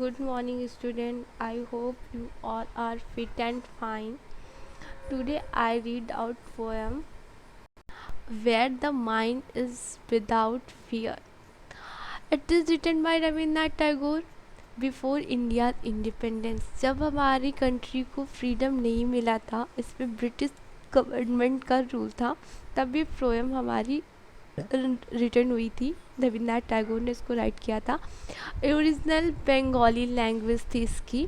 Good morning, student. I hope you all are fit and fine. Today I read out poem Where the Mind is Without Fear. It is written by Rabindranath Tagore. Before India independence, जब हमारी country को freedom नहीं मिला था, इस पे British government का rule था, तब ये पोएम हमारी रिटर्न हुई थी। रविन्द्रनाथ टैगोर ने इसको राइट किया था। ओरिजिनल बंगाली लैंग्वेज थी इसकी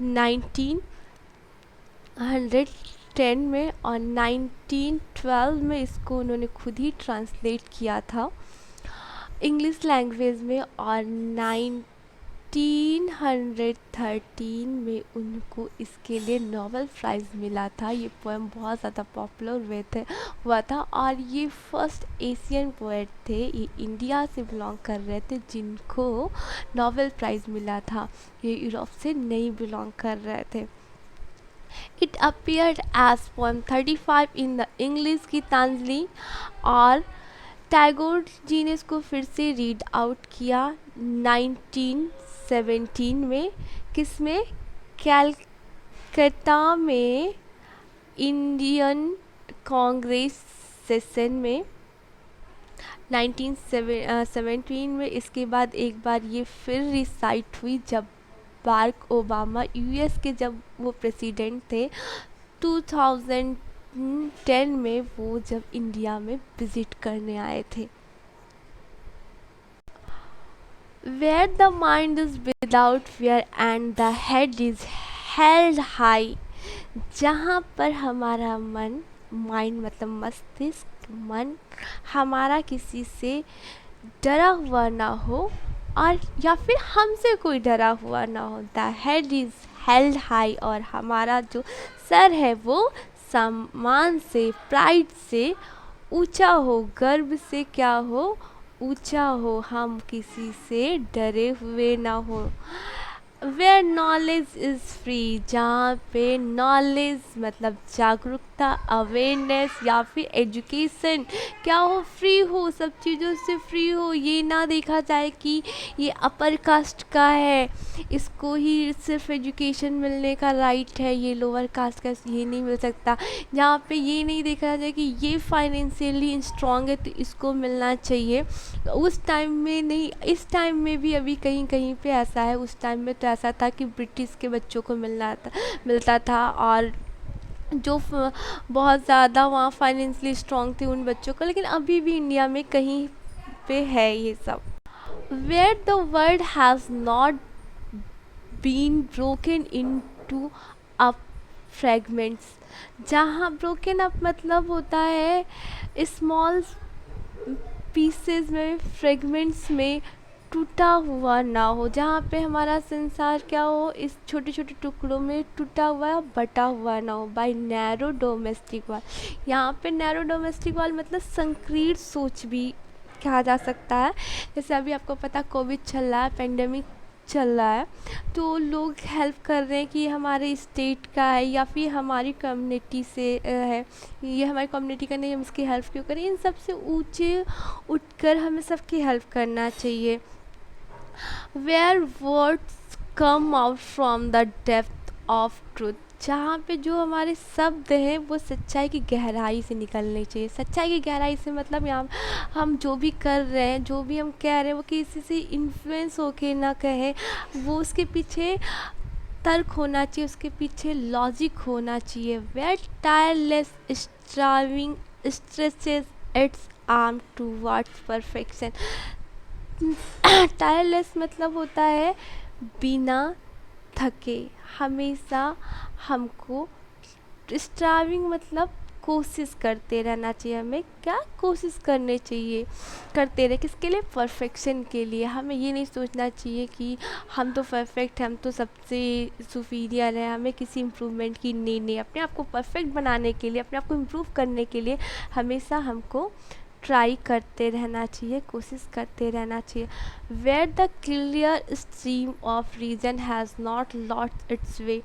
1910 में, और 1912 में इसको उन्होंने खुद ही ट्रांसलेट किया था इंग्लिश लैंग्वेज में, और 1913 में उनको इसके लिए नोबेल प्राइज़ मिला था। ये पोएम बहुत ज़्यादा पॉपुलर हुआ था, और ये फर्स्ट एशियन पोएट थे, ये इंडिया से बिलोंग कर रहे थे जिनको नोबेल प्राइज़ मिला था। ये यूरोप से नहीं बिलोंग कर रहे थे। It appeared as poem 35 in the English Gitanjali, और टैगोर जी ने इसको फिर से रीड आउट किया 1917 में। किस में? कैलकाटा में इंडियन कांग्रेस सेशन में 1917 में। इसके बाद एक बार ये फिर रिसाइट हुई जब बाराक ओबामा यूएस के जब वो प्रेसिडेंट थे 2010 में, वो जब इंडिया में विजिट करने आए थे। Where the mind is without fear and the head is held high, जहाँ पर हमारा मन, माइंड मतलब मस्तिष्क, मन हमारा किसी से डरा हुआ ना हो, और या फिर हमसे कोई डरा हुआ ना हो। The head is held high, और हमारा जो सर है वो सम्मान से, प्राइड से ऊंचा हो, गर्व से क्या हो, ऊंचा हो, हम किसी से डरे हुए ना हो। वेयर नॉलेज इज़ फ्री, जहाँ पे नॉलेज मतलब जागरूकता, अवेयरनेस या फिर एजुकेशन क्या हो, फ्री हो, सब चीज़ों से फ्री हो। ये ना देखा जाए कि ये अपर कास्ट का है, इसको ही सिर्फ एजुकेशन मिलने का राइट है, ये लोअर कास्ट का ये नहीं मिल सकता। जहाँ पे ये नहीं देखा जाए कि ये फाइनेंशियली स्ट्रांग है तो इसको मिलना चाहिए। उस टाइम में नहीं, इस टाइम में भी अभी कहीं कहीं पे ऐसा है। उस टाइम में तो ऐसा था कि ब्रिटिश के बच्चों को मिलता था, और जो बहुत ज़्यादा वहाँ फाइनेंशियली स्ट्रांग थे उन बच्चों को, लेकिन अभी भी इंडिया में कहीं पे है ये सब। Where the world has not been broken into up fragments, जहाँ ब्रोकन अप मतलब होता है स्मॉल पीसेस में, फ्रेगमेंट्स में टूटा हुआ ना हो, जहाँ पे हमारा संसार क्या हो, इस छोटे छोटे टुकड़ों में टूटा हुआ, बटा हुआ ना हो। बाय नैरो डोमेस्टिक वाल, यहाँ पे नैरो डोमेस्टिक वाल मतलब संकीर्ण सोच भी कहा जा सकता है। जैसे अभी आपको पता कोविड चल रहा है, पेंडेमिक चल रहा है, तो लोग हेल्प कर रहे हैं कि हमारे स्टेट का है या फिर हमारी कम्युनिटी से है, ये हमारी कम्युनिटी का नहीं, हम इसकी हेल्प क्यों करें। इन सब से ऊँचे उठकर हमें सबकी हेल्प करना चाहिए। Where words come out from the depth of truth, जहाँ पे जो हमारे शब्द हैं वो सच्चाई की गहराई से निकलने चाहिए। सच्चाई की गहराई से मतलब यहाँ हम जो भी कर रहे हैं, जो भी हम कह रहे हैं, वो किसी से इन्फ्लुएंस होके ना कहें, वो उसके पीछे तर्क होना चाहिए, उसके पीछे लॉजिक होना चाहिए। Where tireless striving stretches its arm towards perfection, tireless मतलब होता है बिना थके, हमेशा हमको, स्ट्राइविंग मतलब कोशिश करते रहना चाहिए। हमें क्या कोशिश करनी चाहिए, करते रहे, किसके लिए? परफेक्शन के लिए। हमें ये नहीं सोचना चाहिए कि हम तो परफेक्ट हैं, हम तो सबसे सुपीरियर हैं, हमें किसी इम्प्रूवमेंट की नहीं। अपने आप को परफेक्ट बनाने के लिए, अपने आप को इम्प्रूव करने के लिए हमेशा हमको ट्राई करते रहना चाहिए, कोशिश करते रहना चाहिए। Where the clear stream of reason has not lost its way,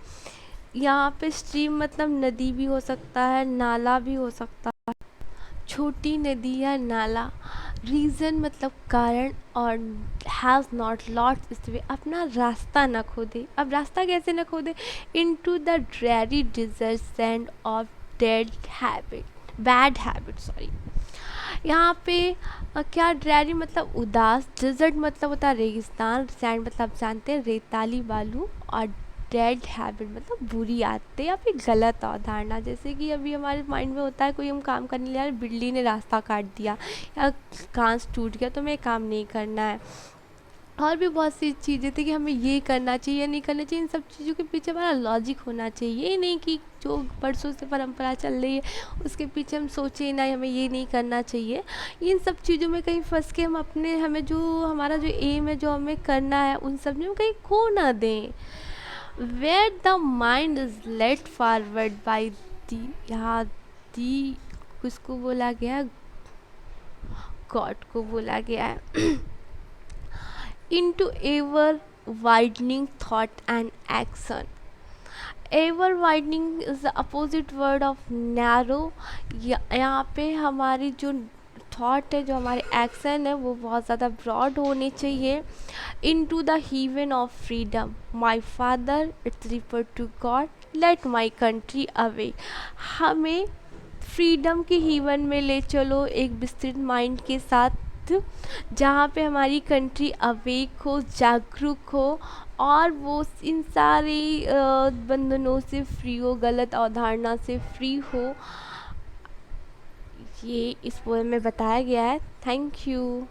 यहाँ पे स्ट्रीम मतलब नदी भी हो सकता है, नाला भी हो सकता है, छोटी नदी या नाला, रीज़न मतलब कारण, और has not lost its way, अपना रास्ता न खोदे। अब रास्ता कैसे न खोदे? Into the dreary desert sand of dead habit, bad habit, sorry. यहाँ पे क्या, ड्रेरी मतलब उदास, डिजर्ट मतलब होता है रेगिस्तान, सैंड मतलब आप जानते हैं रेताली बालू, और डेड हैबिट मतलब बुरी आदतें या फिर गलत अवधारणा। जैसे कि अभी हमारे माइंड में होता है, कोई हम काम करने लगा, बिल्ली ने रास्ता काट दिया या कांच टूट गया तो हमें काम नहीं करना है। और भी बहुत सी चीज़ें थी कि हमें ये करना चाहिए या नहीं करना चाहिए। इन सब चीज़ों के पीछे हमारा लॉजिक होना चाहिए, ये नहीं कि जो बरसों से परंपरा चल रही है उसके पीछे हम सोचे नहीं हमें ये नहीं करना चाहिए। इन सब चीज़ों में कहीं फंस के हम अपने, हमें जो हमारा जो एम है, जो हमें करना है, उन सब में हम कहीं खो ना दें। Where the mind is led forward by thee, यहाँ दी किसको बोला गया? गॉड को बोला गया है। into ever widening thought and action. Ever widening is the opposite word of narrow. यहाँ पे हमारी जो थॉट है, जो हमारे एक्शन है, वो बहुत ज़्यादा ब्रॉड होने चाहिए। Into the heaven of freedom my father, it's refer to God, let my country away. हमें फ्रीडम के हेवन में ले चलो एक विस्तृत माइंड के साथ, जहाँ पे हमारी कंट्री अवेक हो, जागरूक हो, और वो इन सारी बंधनों से फ्री हो, गलत अवधारणा से फ्री हो। ये इस पोएम में बताया गया है। Thank you.